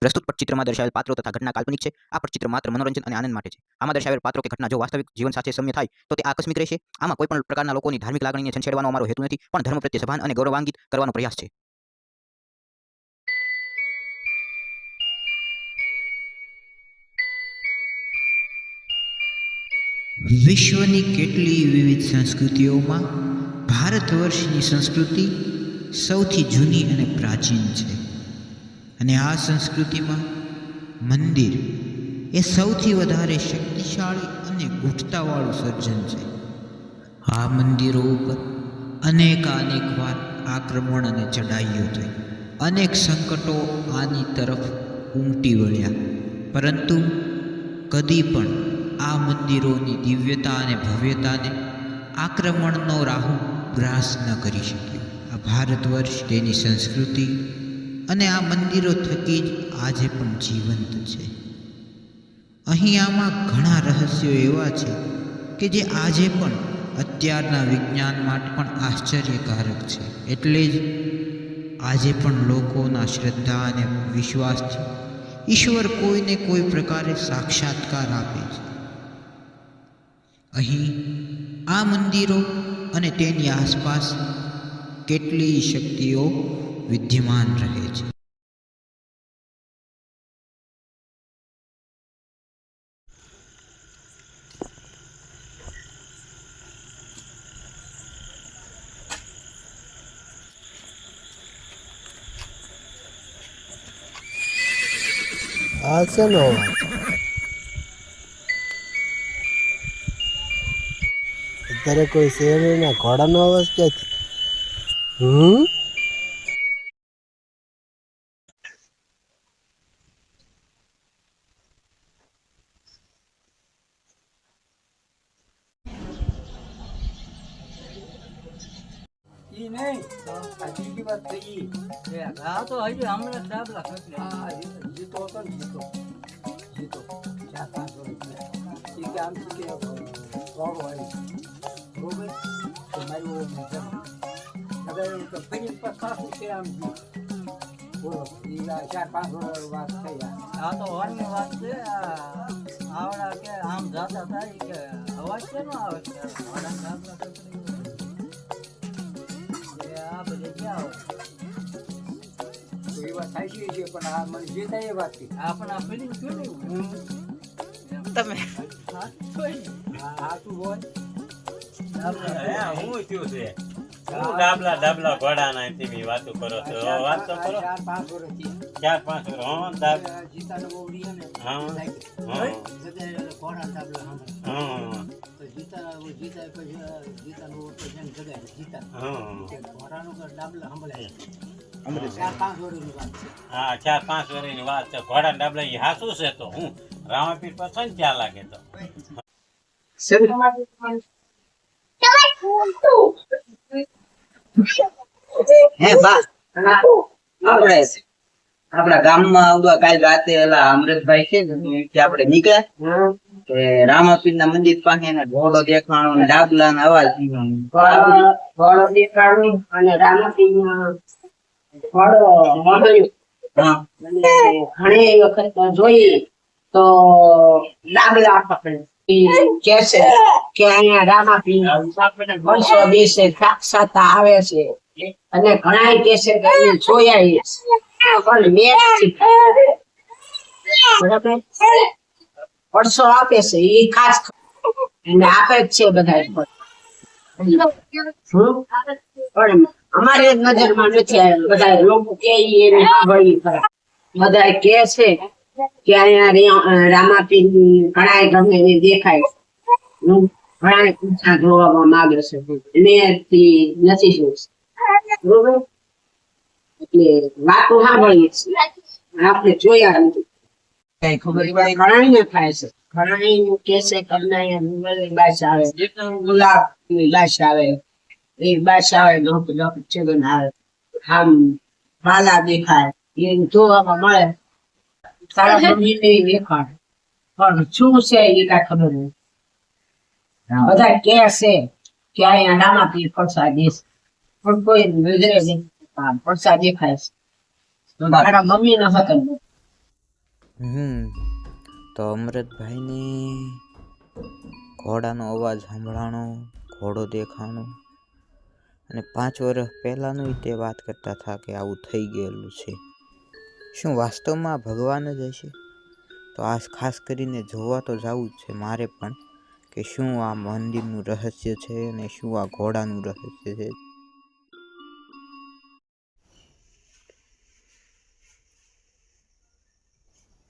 પ્રસ્તુત પટચિત્રમાં દર્શાવેલ પાત્રો તથા ઘટના કાલ્પનિક છે। આ પટચિત્ર માત્ર મનોરંજન અને આનંદ માટે છે। આમાં દર્શાવેલ પાત્રો કે ઘટના જો વાસ્તવિક જીવન સાથે સમ્ય થાય તો તે આકસ્મિક રહેશે। આમાં કોઈ પણ પ્રકારના લોકોની ધાર્મિક લાગણીને છંછેડવાનો અમારો હેતુ નથી, પણ ધર્મ પ્રત્યે સભાન અને ગૌરવાન્વિત કરવાનો પ્રયાસ છે। વિશ્વની કેટલી વિવિધ સંસ્કૃતિઓમાં ભારતવર્ષની સંસ્કૃતિ સૌથી જૂની અને પ્રાચીન છે, અને આ સંસ્કૃતિમાં મંદિર એ સૌથી વધારે શક્તિશાળી અને ગુઢતાવાળું સર્જન છે। આ મંદિરો ઉપર અનેક વાર આક્રમણ અને ચઢાઈઓ થઈ, અનેક સંકટો આની તરફ ઉમટી વળ્યા, પરંતુ કદી પણ આ મંદિરોની દિવ્યતા અને ભવ્યતાને આક્રમણનો રાહુ ગ્રાસ ન કરી શક્યો। આ ભારતવર્ષ તેની સંસ્કૃતિ અને આ મંદિરો થકી જ આજે પણ જીવંત છે। અહીં આમાં ઘણા રહસ્યો એવા છે કે જે આજે પણ અત્યારના વિજ્ઞાન માટે પણ આશ્ચર્યકારક છે। એટલે જ આજે પણ લોકોના શ્રદ્ધા અને વિશ્વાસથી ઈશ્વર કોઈને કોઈ પ્રકારે સાક્ષાત્કાર આપે છે। અહીં આ મંદિરો અને તેની આસપાસ કેટલીય શક્તિઓ વિદ્યમાન રહે છે। આ શેનો અવાજ? અત્યારે કોઈ શેરડીના ઘોડાનો અવાજ ક્યાંથી? ઈ નહીં આ બીજી વાત થઈ આ તો હજી હમણાં ડાબલા ખસલે હા જીતો હતો ને જીતો 4-5 વર્ષ ઈ કે આમ કે વાવ આવી બરોબર તો મારી ઓર મજા હવે તો ફરી પાછું કે આમ બોલો ઈ 4-5 વર્ષ વાત થઈ આ તો વારની વાત છે આવડા કે આમ જાતા થાય કે અવાજ કેમ આવે છે આવડા ડાબલા ખસલે ડાબલા ઘોડા ના વાતો કરો છો વાત તો કરો 4-5 વર્ષ જીતા હા 4-5 વર્ષની વાત છે ઘોડા ડાબલા ઈ હાસુ છે તો હું રામાપીર પસંદ ક્યાં લાગે તો હે બા આપડા ગામમાં આવવા કાલ રાતે એલા અમૃતભાઈ છે ને આપણે નીકળ્યા કે રામાપીર ના મંદિર પાસે ઘોડો દેખાણો ડાબલા ના અવાજ ઘોડો દેખાણો અને રામાપીર ના ઘોડો મળ્યો ઘણી વખત જોઈએ તો ડાબલા પકડે કે છે કે અહીંયા રામાપીર વર્ષો દિવસે સાક્ષાત આવે છે અને ઘણા કે છે કે જોયા પણ બરાબર વર્ષો આપે છે એ ખાસ એને આપે જ છે બધા પણ અમારી નજરમાં નથી આવ્યું બધા લોકો કે એને સાંભળવી ખરા બધા કે છે કે અહીંયા રામાપીર ઘણા ગમે દેખાય ઘણા ઊંચા જોવામાં માંગે છે મેથી નથી જોયું બરોબર એટલે વાતો સાંભળીએ છીએ આપણે જોયા નથી કઈ ખબર ઘણા ને થાય છે ઘણા કે છે કરના બાસ આવે ગુલાબ ની બાસ આવે એ બાસ આવે ચેગન આવે આમ માલા દેખાય એ જોવામાં મળે તારા મમ્મી ને દેખાડ પણ શું છે એ કઈ ખબર નથી બધા કે છે કે અહીંયા રામાપીર પડસા દેશ પણ કોઈ નજરે નહીં પડસા દેખાય છે મારા મમ્મી ના હતા તો અમૃતભાઈને ઘોડાનો અવાજ સાંભળાણો, ઘોડો દેખાણો, અને 5 વર્ષ પહેલાંનું તે વાત કરતા હતા કે આવું થઈ ગયેલું છે. શું વાસ્તવમાં ભગવાન જ હશે? તો આ ખાસ કરીને જોવા તો જવું જ છે મારે પણ, કે શું આ મંદિરનું રહસ્ય છે અને શું આ ઘોડાનું રહસ્ય છે.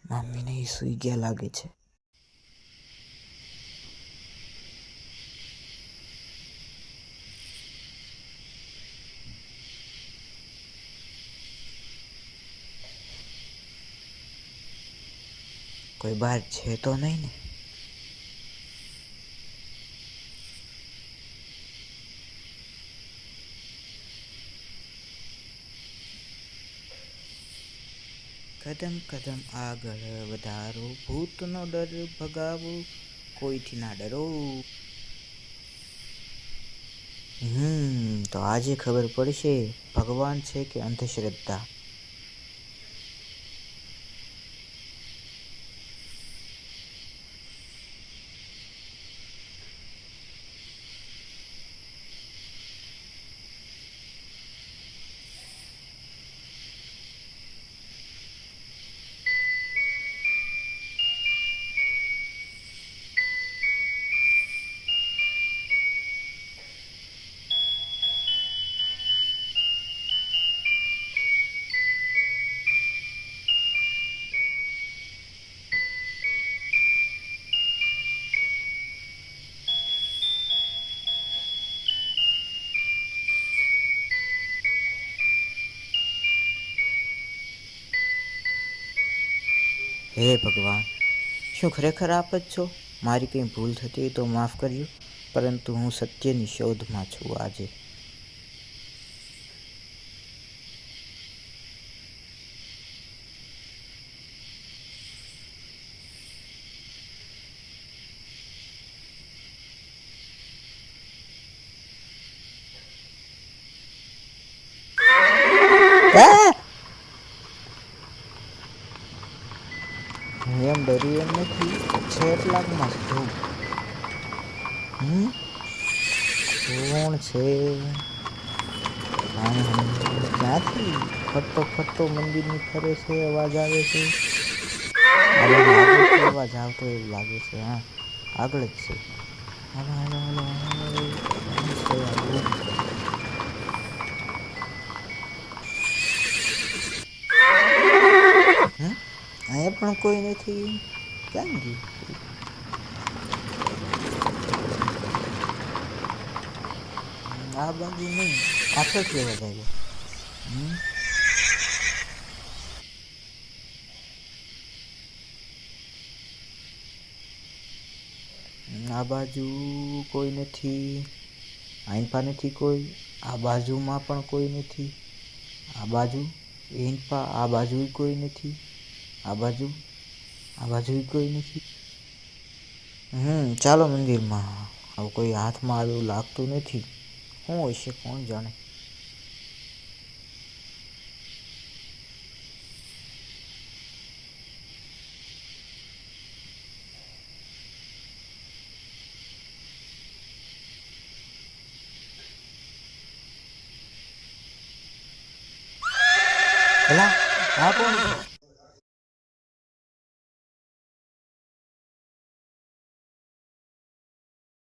મમ્મીને એ સૂઈ ગયા લાગે છે. કોઈ બહાર છે તો નહીં ને? કદમ કદમ આગળ વધારો, ભૂતનો ડર ભગાવો, કોઈથી ના ડરો. તો આજે ખબર પડશે ભગવાન છે કે અંધશ્રદ્ધા. હે ભગવાન, શું ખરેખર આપ જ છો? મારી કંઈ ભૂલ થતી હોય તો માફ કરજો, પરંતુ હું સત્યની શોધમાં છું આજે. હું એમ ડરી એમ નથી છે એટલાકમાં જ જોઉં. કોણ છે? ક્યાંથી ફરતો મંદિરની ફરે છે? અવાજ આવે છે. અવાજ આવતો એવું લાગે છે. હા, આગળ જ છે. હાલો હાલો હાલો હાલો. અહીંયા પણ કોઈ નથી. ક્યાં ગયું? આ બાજુ નહીં, પાછળથી અવાજ આવ્યો. આ બાજુ કોઈ નથી. અહીં પણ નથી કોઈ. આ બાજુમાં પણ કોઈ નથી. આ બાજુ આ બાજુ કોઈ નથી. આ બાજુ કોઈ નથી. ચાલો મંદિરમાં. હવે કોઈ હાથમાં આવ્યું લાગતું નથી. શું હોય છે કોણ જાણે. આ કોણ છે?